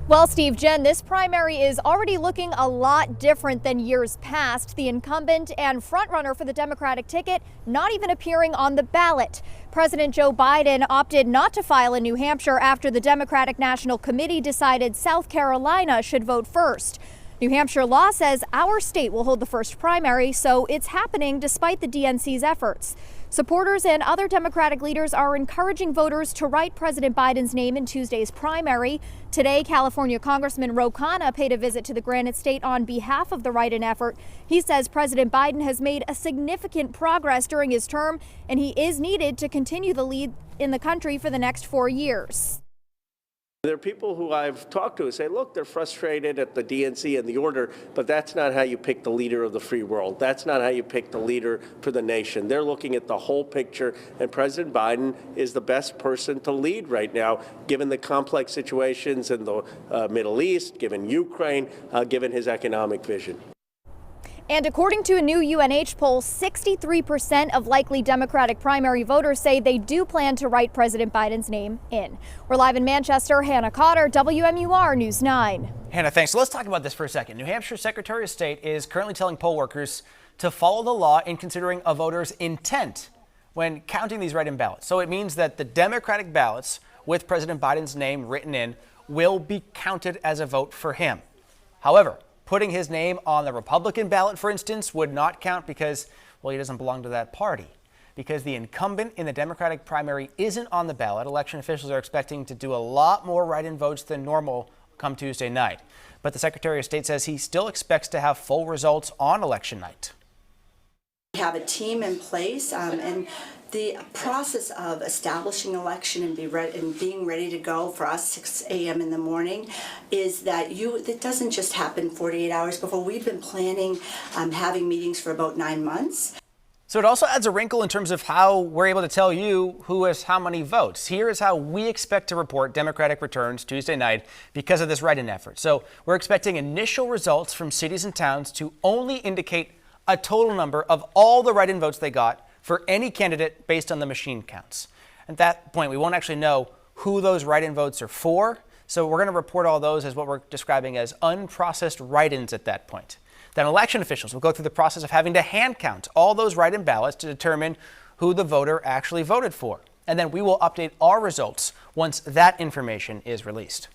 Well, Steve, Jen, this primary is already looking a lot different than years past. The incumbent and frontrunner for the Democratic ticket not even appearing on the ballot. President Joe Biden opted not to file in New Hampshire after the Democratic National Committee decided South Carolina should vote first. New Hampshire law says our state will hold the first primary, so it's happening despite the DNC's efforts. Supporters and other Democratic leaders are encouraging voters to write President Biden's name in Tuesday's primary. Today, California Congressman Ro Khanna paid a visit to the Granite State on behalf of the write-in effort. He says President Biden has made a significant progress during his term, and he is needed to continue the lead in the country for the next 4 years. There are people who I've talked to who say, look, they're frustrated at the DNC and the order, but that's not how you pick the leader of the free world. That's not how you pick the leader for the nation. They're looking at the whole picture, and President Biden is the best person to lead right now, given the complex situations in the Middle East, given Ukraine, given his economic vision. And according to a new UNH poll, 63% of likely Democratic primary voters say they do plan to write President Biden's name in. We're live in Manchester. Hannah Cotter, WMUR News 9. Hannah, thanks. So let's talk about this for a second. New Hampshire Secretary of State is currently telling poll workers to follow the law in considering a voter's intent when counting these write-in ballots. So it means that the Democratic ballots with President Biden's name written in will be counted as a vote for him. However, putting his name on the Republican ballot, for instance, would not count because, well, he doesn't belong to that party. Because the incumbent in the Democratic primary isn't on the ballot, election officials are expecting to do a lot more write-in votes than normal come Tuesday night. But the Secretary of State says he still expects to have full results on election night. We have a team in place, and the process of establishing election and being ready to go for us 6 a.m. in the morning is that it doesn't just happen 48 hours before. We've been planning, having meetings for about 9 months. So it also adds a wrinkle in terms of how we're able to tell you who has how many votes. Here is how we expect to report Democratic returns Tuesday night because of this write-in effort. So we're expecting initial results from cities and towns to only indicate a total number of all the write-in votes they got for any candidate based on the machine counts. At that point, we won't actually know who those write-in votes are for. So we're going to report all those as what we're describing as unprocessed write-ins at that point. Then election officials will go through the process of having to hand count all those write-in ballots to determine who the voter actually voted for. And then we will update our results once that information is released.